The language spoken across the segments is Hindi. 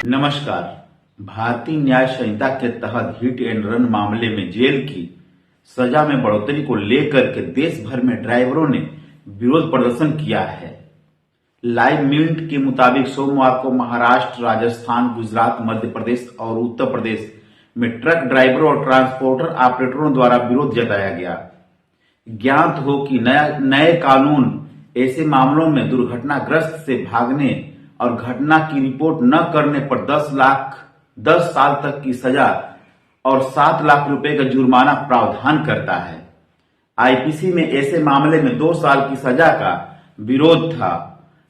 नमस्कार। भारतीय न्याय संहिता के तहत हिट एंड रन मामले में जेल की सजा में बढ़ोतरी को लेकर के देश भर में ड्राइवरों ने विरोध प्रदर्शन किया है। लाइव मिंट के मुताबिक सोमवार को महाराष्ट्र, राजस्थान, गुजरात, मध्य प्रदेश और उत्तर प्रदेश में ट्रक ड्राइवरों और ट्रांसपोर्टर ऑपरेटरों द्वारा विरोध जताया गया। ज्ञात हो कि नए कानून ऐसे मामलों में दुर्घटनाग्रस्त से भागने और घटना की रिपोर्ट न करने पर 10 साल तक की सजा और 7 लाख रुपए का जुर्माना प्रावधान करता है। आईपीसी में ऐसे मामले में 2 साल की सजा का विरोध था।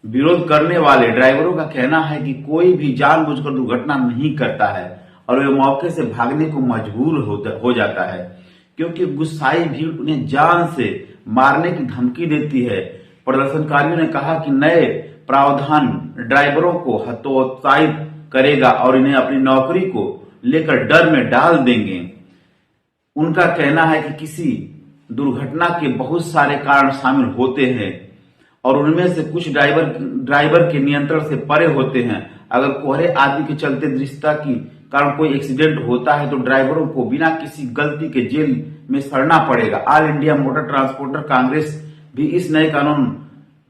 विरोध करने वाले ड्राइवरों का कहना है कि कोई भी जानबूझकर दुर्घटना नहीं करता है और वे मौके से भागने को मजबूर हो जाता है, क्योंकि गुस्साई भीड़ उन्हें जान से मारने की धमकी देती है। प्रदर्शनकारियों ने कहा कि नए प्रावधान ड्राइवरों को हतोत्साहित करेगा और इन्हें अपनी नौकरी को लेकर डर में डाल देंगे। उनका कहना है कि किसी दुर्घटना के बहुत सारे कारण शामिल होते हैं और उनमें से कुछ ड्राइवर के नियंत्रण से परे होते हैं। अगर कोहरे आदि के चलते दृश्यता की कारण कोई एक्सीडेंट होता है तो ड्राइवरों को बिना किसी गलती के जेल में सड़ना पड़ेगा। All India motor transporter Congress भी इस नए कानून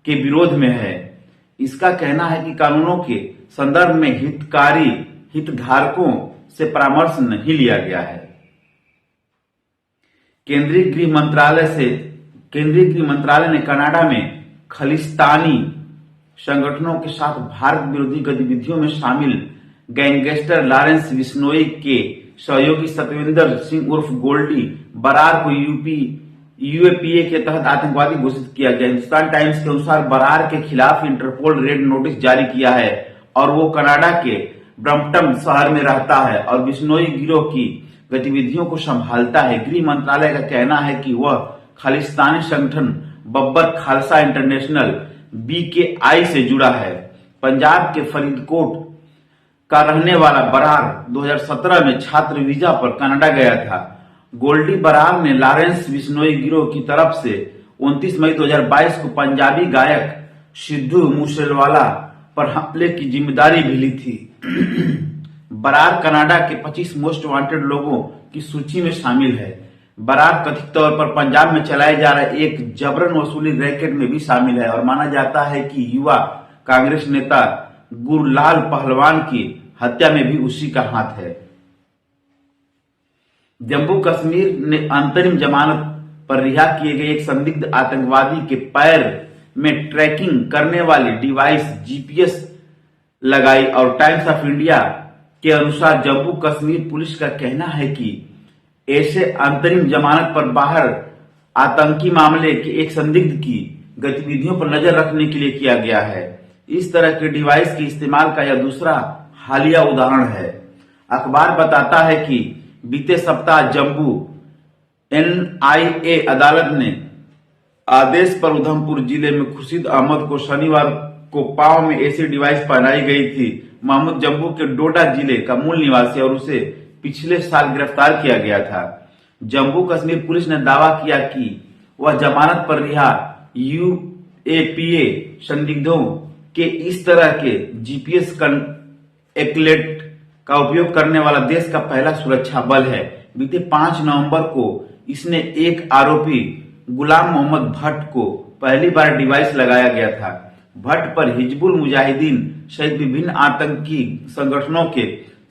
के विरोध में है। इसका कहना है कि कानूनों के संदर्भ में हितधारकों से परामर्श नहीं लिया गया है। केंद्रीय गृह मंत्रालय ने कनाडा में खालिस्तानी संगठनों के साथ भारत विरोधी गतिविधियों में शामिल गैंगस्टर लॉरेंस बिश्नोई के सहयोगी सतविंदर सिंह उर्फ गोल्डी बरार को यूएपीए के तहत आतंकवादी घोषित किया गया। हिंदुस्तान टाइम्स के अनुसार बरार के खिलाफ इंटरपोल रेड नोटिस जारी किया है और वो कनाडा के ब्रम्पटन शहर में रहता है और बिश्नोई गिरोह की गतिविधियों को संभालता है। गृह मंत्रालय का कहना है कि वह खालिस्तानी संगठन बब्बर खालसा इंटरनेशनल BKI से जुड़ा है। पंजाब के फरीदकोट का रहने वाला बरार 2017 में छात्र वीजा पर कनाडा गया था। गोल्डी बरार ने लॉरेंस बिश्नोई गिरोह की तरफ से 29 मई 2022 को पंजाबी गायक सिद्धू मूसेवाला पर हमले की जिम्मेदारी भी ली थी। बरार कनाडा के 25 मोस्ट वांटेड लोगों की सूची में शामिल है। बरार कथित तौर पर पंजाब में चलाए जा रहे एक जबरन वसूली रैकेट में भी शामिल है और माना जाता है कि युवा कांग्रेस नेता गुरलाल पहलवान की हत्या में भी उसी का हाथ है। जम्मू कश्मीर ने अंतरिम जमानत पर रिहा किए गए एक संदिग्ध आतंकवादी के पैर में ट्रैकिंग करने वाली डिवाइस GPS लगाई और टाइम्स ऑफ इंडिया के अनुसार जम्मू कश्मीर पुलिस का कहना है कि ऐसे अंतरिम जमानत पर बाहर आतंकी मामले के एक संदिग्ध की गतिविधियों पर नजर रखने के लिए किया गया है। इस तरह के डिवाइस के इस्तेमाल का यह दूसरा हालिया उदाहरण है। अखबार बताता है कि बीते सप्ताह जम्मू NIA अदालत ने आदेश पर उधमपुर जिले में खुर्शीद अहमद को शनिवार को पांव में ऐसी डिवाइस पहनाई गई थी। महमूद जम्मू के डोडा जिले का मूल निवासी और उसे पिछले साल गिरफ्तार किया गया था। जम्मू कश्मीर पुलिस ने दावा किया कि वह जमानत पर रिहा UAPA संदिग्धों के इस तरह के GPS एक्लेट का उपयोग करने वाला देश का पहला सुरक्षा बल है। बीते 5 नवंबर को इसने एक आरोपी गुलाम मोहम्मद भट्ट को पहली बार डिवाइस लगाया गया था। भट्ट पर हिजबुल मुजाहिदीन सहित विभिन्न आतंकी संगठनों के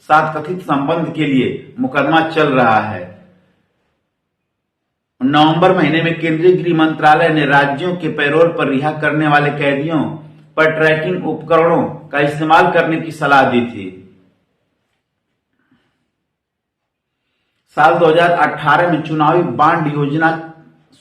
साथ कथित संबंध के लिए मुकदमा चल रहा है। नवंबर महीने में केंद्रीय गृह मंत्रालय ने राज्यों के पैरोल पर रिहा करने वाले कैदियों पर ट्रैकिंग उपकरणों का इस्तेमाल करने की सलाह दी थी। साल 2018 में चुनावी बांड योजना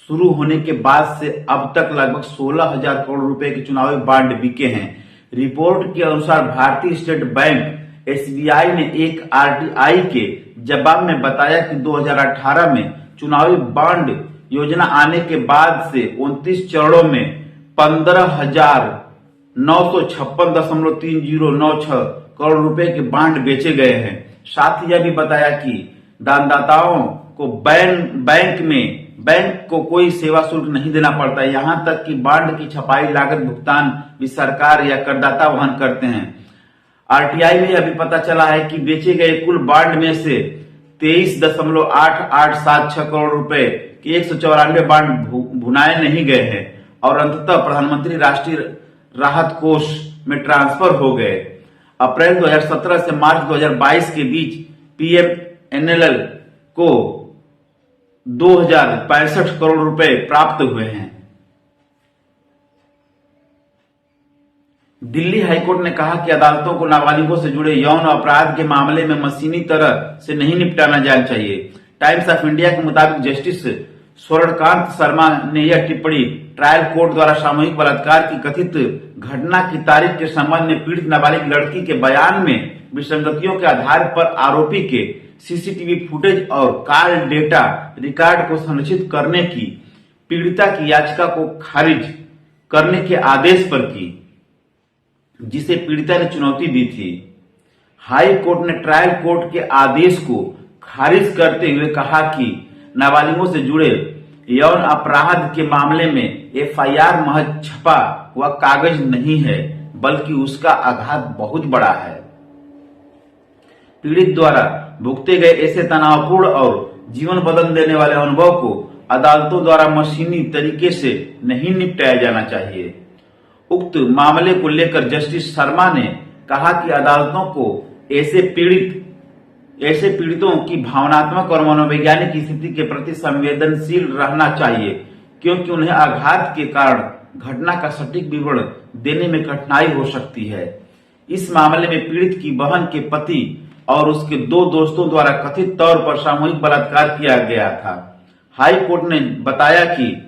शुरू होने के बाद से अब तक लगभग 16,000 करोड़ रुपए के चुनावी बांड बिके हैं। रिपोर्ट के अनुसार भारतीय स्टेट बैंक SBI ने एक RTI के जवाब में बताया कि 2018 में चुनावी बांड योजना आने के बाद से 29 चरणों में 15,956.3096 करोड़ रुपए के बांड बेचे गए हैं। साथ ही यह भी बताया कि दानदाताओं को बैंक को कोई सेवा शुल्क नहीं देना पड़ता। यहां तक कि बांड की छपाई लागत भुगतान भी सरकार या करदाता वहन करते हैं। आरटीआई में अभी पता चला है कि बेचे गए कुल बांड में से 23.8876 करोड़ रुपए के 194 बांड भुनाए नहीं गए हैं और अंततः प्रधानमंत्री राष्ट्रीय राहत कोष में ट्रांसफर हो गए। अप्रैल 2017 से मार्च 2022 के बीच पीएमएनएल को 2065 करोड़ रुपए प्राप्त हुए हैं। दिल्ली हाईकोर्ट ने कहा कि अदालतों को नाबालिगों से जुड़े यौन अपराध के मामले में मशीनी तरह से नहीं निपटाना जाना चाहिए। टाइम्स ऑफ इंडिया के मुताबिक जस्टिस स्वर्णकांत शर्मा ने यह टिप्पणी ट्रायल कोर्ट द्वारा सामूहिक बलात्कार की कथित घटना की तारीख के संबंध में पीड़ित नाबालिग लड़की के बयान में विसंगतियों के आधार पर आरोपी के सीसीटीवी फुटेज और कॉल डेटा रिकॉर्ड को संरक्षित करने की पीड़िता की याचिका को खारिज करने के आदेश पर की, जिसे पीड़िता ने चुनौती दी थी। हाई कोर्ट ने ट्रायल कोर्ट के आदेश को खारिज करते हुए कहा कि नाबालिगों से जुड़े यौन अपराध के मामले में एफआईआर महज छपा हुआ कागज नहीं है, बल्कि उसका आघात बहुत बड़ा है। पीड़ित द्वारा भुगते गए ऐसे तनावपूर्ण और जीवन बदल देने वाले अनुभव को अदालतों द्वारा मशीनी तरीके से नहीं निपटाया जाना चाहिए। उक्त मामले को लेकर जस्टिस शर्मा ने कहा कि अदालतों को ऐसे पीड़ितों की भावनात्मक और मनोवैज्ञानिक स्थिति के प्रति संवेदनशील रहना चाहिए, क्योंकि उन्हें आघात के कारण घटना का सटीक विवरण देने में कठिनाई हो सकती है। इस मामले में पीड़ित की बहन के पति और उसके 2 दोस्तों द्वारा कथित तौर पर सामूहिक बलात्कार किया गया था। हाई कोर्ट ने बताया कि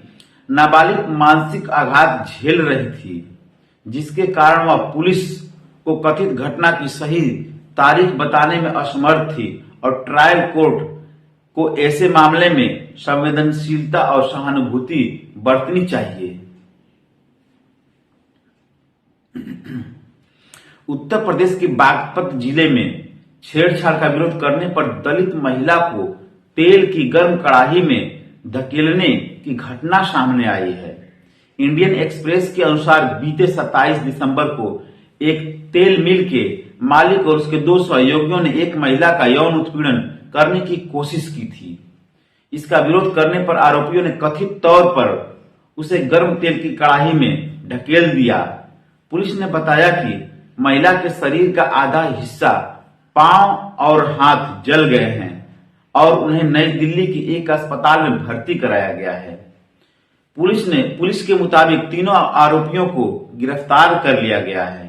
नाबालिग मानसिक आघात झेल रही थी, जिसके कारण वह पुलिस को कथित घटना की सही तारीख बताने में असमर्थ थी और ट्रायल कोर्ट को ऐसे मामले में संवेदनशीलता और सहानुभूति बरतनी चाहिए। उत्तर प्रदेश के बागपत जिले में छेड़छाड़ का विरोध करने पर दलित महिला को तेल की गर्म कड़ाही में धकेलने की घटना सामने आई है। इंडियन एक्सप्रेस के अनुसार बीते 27 दिसंबर को एक तेल मिल के मालिक और उसके 2 सहयोगियों ने एक महिला का यौन उत्पीड़न करने की कोशिश की थी। इसका विरोध करने पर आरोपियों ने कथित तौर पर उसे गर्म तेल की कड़ाही में ढकेल दिया। पुलिस ने बताया कि महिला के शरीर का आधा हिस्सा, पांव और हाथ जल गए हैं और उन्हें नई दिल्ली के एक अस्पताल में भर्ती कराया गया है। पुलिस के मुताबिक तीनों आरोपियों को गिरफ्तार कर लिया गया है।